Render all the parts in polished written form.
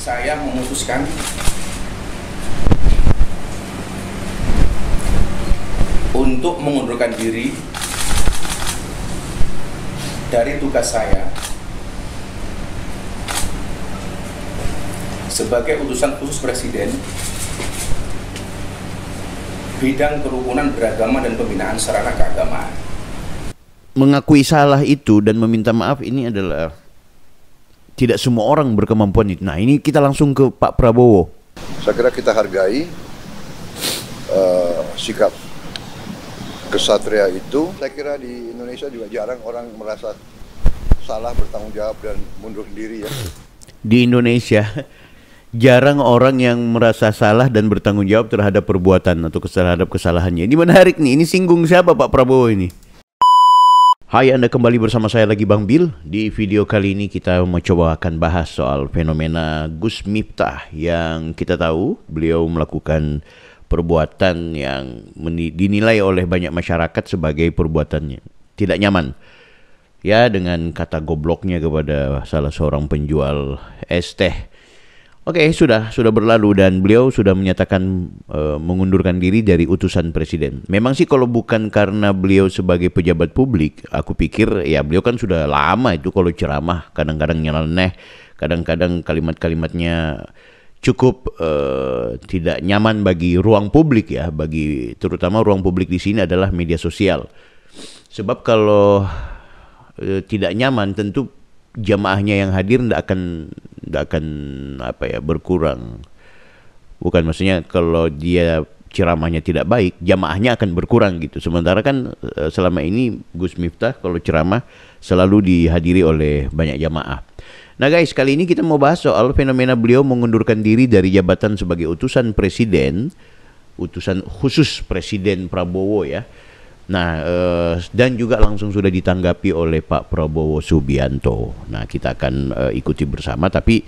Saya memutuskan untuk mengundurkan diri dari tugas saya sebagai utusan khusus Presiden bidang kerukunan beragama dan pembinaan sarana keagamaan. Mengakui salah itu dan meminta maaf ini adalah tidak semua orang berkemampuan itu. Nah, ini kita langsung ke Pak Prabowo. Saya kira kita hargai sikap kesatria itu. Saya kira di Indonesia juga jarang orang merasa salah, bertanggung jawab, dan mundur diri ya. Di Indonesia jarang orang yang merasa salah dan bertanggung jawab terhadap perbuatan atau terhadap kesalahannya. Ini menarik nih, ini singgung siapa Pak Prabowo ini? Hai, Anda kembali bersama saya lagi Bang Bil. Di video kali ini kita mencoba akan bahas soal fenomena Gus Miftah yang kita tahu beliau melakukan perbuatan yang dinilai oleh banyak masyarakat sebagai perbuatannya tidak nyaman. Ya, dengan kata gobloknya kepada salah seorang penjual es teh. Oke, sudah berlalu dan beliau sudah menyatakan mengundurkan diri dari utusan presiden. Memang sih kalau bukan karena beliau sebagai pejabat publik, aku pikir ya beliau kan sudah lama itu kalau ceramah kadang-kadang nyeleneh, kadang-kadang kalimat-kalimatnya cukup tidak nyaman bagi ruang publik ya, bagi terutama ruang publik di sini adalah media sosial. Sebab kalau tidak nyaman tentu jamaahnya yang hadir tidak akan berkurang. Bukan, maksudnya kalau dia ceramahnya tidak baik, jamaahnya akan berkurang gitu. Sementara kan selama ini Gus Miftah kalau ceramah selalu dihadiri oleh banyak jamaah. Nah guys, kali ini kita mau bahas soal fenomena beliau mengundurkan diri dari jabatan sebagai utusan presiden, utusan khusus Presiden Prabowo ya. Nah, dan juga langsung sudah ditanggapi oleh Pak Prabowo Subianto. Nah, kita akan ikuti bersama. Tapi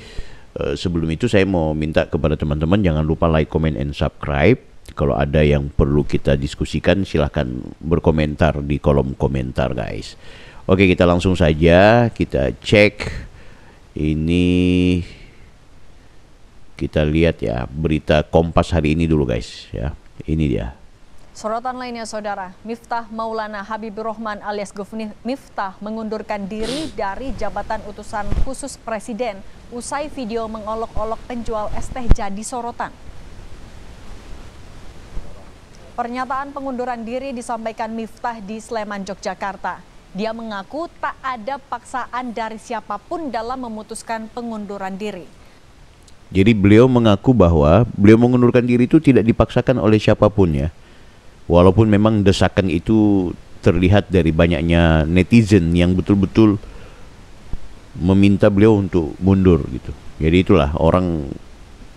sebelum itu saya mau minta kepada teman-teman jangan lupa like, comment, and subscribe. Kalau ada yang perlu kita diskusikan silahkan berkomentar di kolom komentar guys. Oke, kita langsung saja kita cek. Ini kita lihat ya berita Kompas hari ini dulu guys ya. Ini dia. Sorotan lainnya saudara, Miftah Maulana Habibur Rahman alias Gus Miftah mengundurkan diri dari jabatan utusan khusus presiden usai video mengolok-olok penjual es teh jadi sorotan. Pernyataan pengunduran diri disampaikan Miftah di Sleman, Yogyakarta. Dia mengaku tak ada paksaan dari siapapun dalam memutuskan pengunduran diri. Jadi beliau mengaku bahwa beliau mengundurkan diri itu tidak dipaksakan oleh siapapun ya. Walaupun memang desakan itu terlihat dari banyaknya netizen yang betul-betul meminta beliau untuk mundur gitu. Jadi itulah orang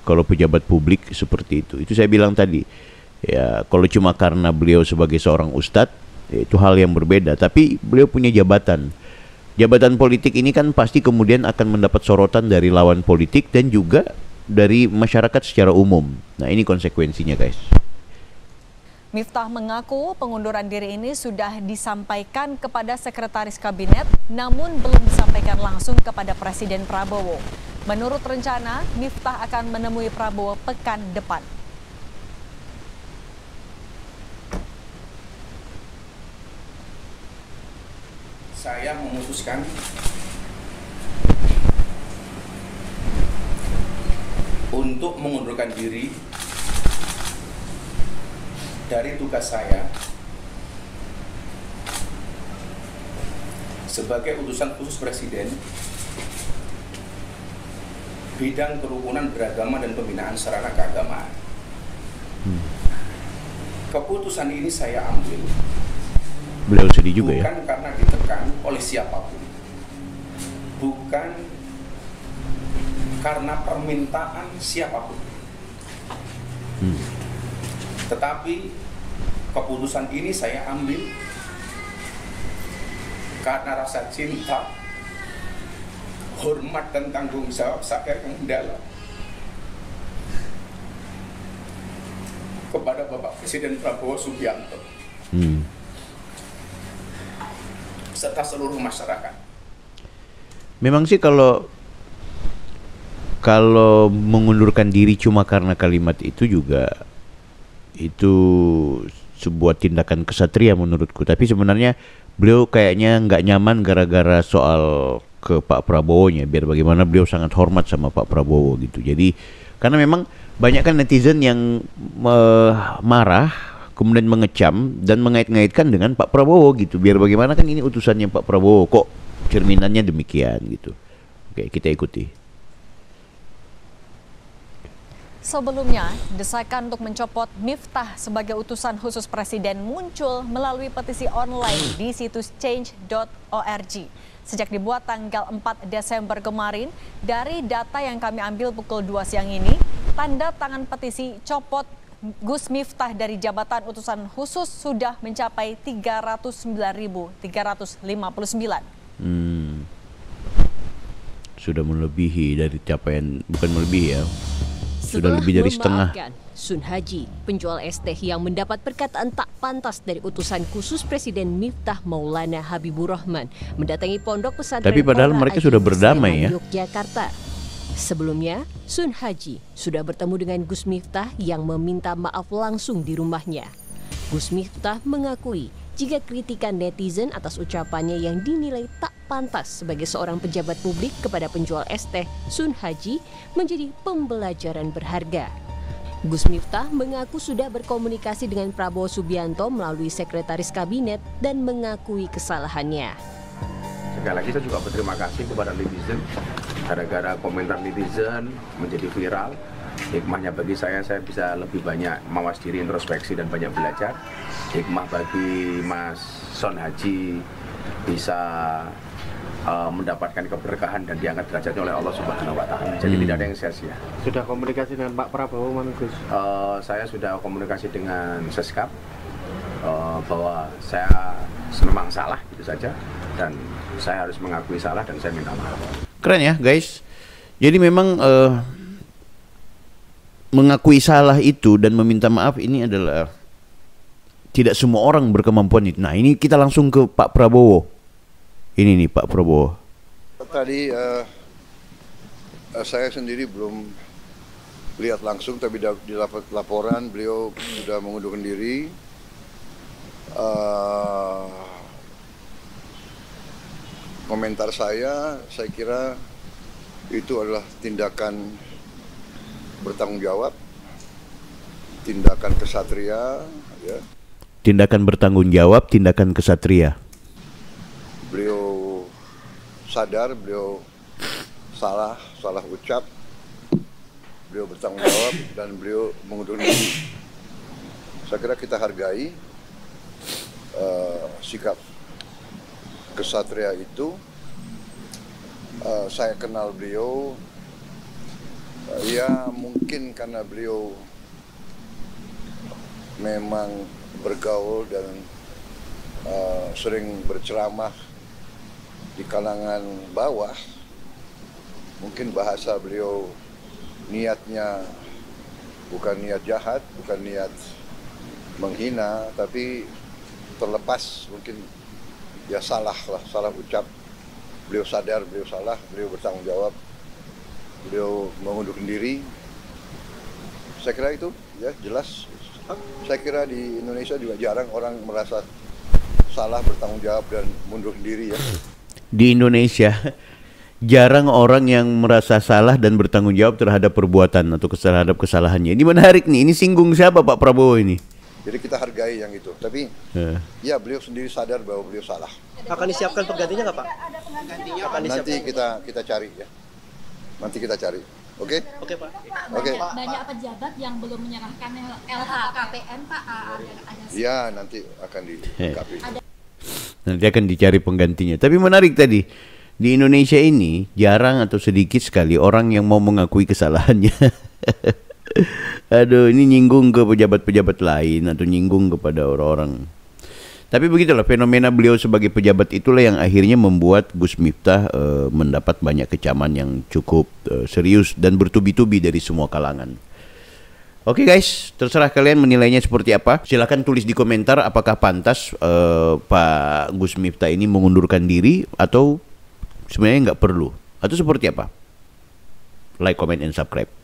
kalau pejabat publik seperti itu. Itu saya bilang tadi. Ya, kalau cuma karena beliau sebagai seorang ustadz, itu hal yang berbeda. Tapi beliau punya jabatan. Jabatan politik ini kan pasti kemudian akan mendapat sorotan dari lawan politik dan juga dari masyarakat secara umum. Nah, ini konsekuensinya guys. Miftah mengaku pengunduran diri ini sudah disampaikan kepada Sekretaris Kabinet, namun belum disampaikan langsung kepada Presiden Prabowo. Menurut rencana, Miftah akan menemui Prabowo pekan depan. Saya memutuskan untuk mengundurkan diri dari tugas saya sebagai utusan khusus Presiden bidang kerukunan beragama dan pembinaan sarana keagamaan. Keputusan ini saya ambil beliau sedih juga bukan ya, karena ditekan oleh siapapun, bukan karena permintaan siapapun. Tetapi keputusan ini saya ambil karena rasa cinta, hormat, dan tanggung jawab saya yang mendalam kepada Bapak Presiden Prabowo Subianto serta seluruh masyarakat. Memang sih kalau kalau mengundurkan diri cuma karena kalimat itu juga itu sebuah tindakan kesatria menurutku. Tapi sebenarnya beliau kayaknya nggak nyaman gara-gara soal ke Pak Prabowo-nya. Biar bagaimana beliau sangat hormat sama Pak Prabowo gitu. Jadi karena memang banyak kan netizen yang marah, kemudian mengecam dan mengait-ngaitkan dengan Pak Prabowo gitu. Biar bagaimana kan ini utusannya Pak Prabowo, kok cerminannya demikian gitu. Oke, kita ikuti. Sebelumnya, desakan untuk mencopot Miftah sebagai utusan khusus Presiden muncul melalui petisi online di situs change.org. Sejak dibuat tanggal 4 Desember kemarin, dari data yang kami ambil pukul 2 siang ini, tanda tangan petisi copot Gus Miftah dari jabatan utusan khusus sudah mencapai 309.359. Sudah melebihi dari capaian, bukan melebihi ya. Sudah lebih dari setengah. Sun Haji, penjual es teh yang mendapat perkataan tak pantas dari utusan khusus Presiden Miftah Maulana Habibur Rahman mendatangi pondok pesantren. Tapi padahal Ora mereka Aji sudah berdamai ya. Yogyakarta. Sebelumnya, Sun Haji sudah bertemu dengan Gus Miftah yang meminta maaf langsung di rumahnya. Gus Miftah mengakui jika kritikan netizen atas ucapannya yang dinilai tak pantas sebagai seorang pejabat publik kepada penjual es teh Sun Haji menjadi pembelajaran berharga. Gus Miftah mengaku sudah berkomunikasi dengan Prabowo Subianto melalui sekretaris kabinet dan mengakui kesalahannya. Sekali lagi saya juga berterima kasih kepada netizen. Gara-gara komentar netizen menjadi viral. Hikmahnya bagi saya bisa lebih banyak mawas diri, introspeksi dan banyak belajar. Hikmah bagi Mas Sun Haji bisa mendapatkan keberkahan dan diangkat derajatnya oleh Allah Subhanahu wa Ta'ala. Jadi tidak ada yang sia-sia. Sudah komunikasi dengan Pak Prabowo, Mas Gus? Saya sudah komunikasi dengan Seskap bahwa saya memang salah gitu saja dan saya harus mengakui salah dan saya minta maaf. Keren ya guys. Jadi memang mengakui salah itu dan meminta maaf ini adalah tidak semua orang berkemampuan itu. Nah ini kita langsung ke Pak Prabowo. Ini nih Pak Prabowo. Tadi saya sendiri belum lihat langsung, tapi di laporan beliau sudah mengundurkan diri. Komentar saya kira itu adalah tindakan bertanggung jawab, tindakan kesatria, ya. Tindakan bertanggung jawab, tindakan kesatria. Beliau sadar, beliau salah ucap, beliau bertanggung jawab dan beliau mengundurkan diri. Saya kira kita hargai sikap kesatria itu. Saya kenal beliau, ya mungkin karena beliau memang bergaul dan sering berceramah di kalangan bawah. Mungkin bahasa beliau niatnya bukan niat jahat, bukan niat menghina, tapi terlepas mungkin ya salah ucap. Beliau sadar, beliau salah, beliau bertanggung jawab, beliau mengundurkan diri. Saya kira itu ya jelas. Saya kira di Indonesia juga jarang orang merasa salah, bertanggung jawab dan mundurkan diri ya. Di Indonesia jarang orang yang merasa salah dan bertanggung jawab terhadap perbuatan atau terhadap kesalahannya. Ini menarik nih. Ini singgung siapa Pak Prabowo ini? Jadi kita hargai yang itu. Tapi ya beliau sendiri sadar bahwa beliau salah. Akan disiapkan penggantinya nggak Pak? Nanti kita cari ya. Nanti kita cari. Oke? Oke Pak. Oke. Banyak pejabat yang belum menyerahkan LHKPN Pak. Ya nanti akan dilengkapi. Nanti akan dicari penggantinya. Tapi menarik tadi. Di Indonesia ini jarang atau sedikit sekali orang yang mau mengakui kesalahannya. Aduh, ini nyinggung ke pejabat-pejabat lain atau nyinggung kepada orang-orang. Tapi begitulah fenomena beliau sebagai pejabat itulah yang akhirnya membuat Gus Miftah mendapat banyak kecaman yang cukup serius dan bertubi-tubi dari semua kalangan. Oke guys, terserah kalian menilainya seperti apa. Silahkan tulis di komentar apakah pantas Pak Gus Miftah ini mengundurkan diri atau sebenarnya nggak perlu, atau seperti apa. Like, comment, and subscribe.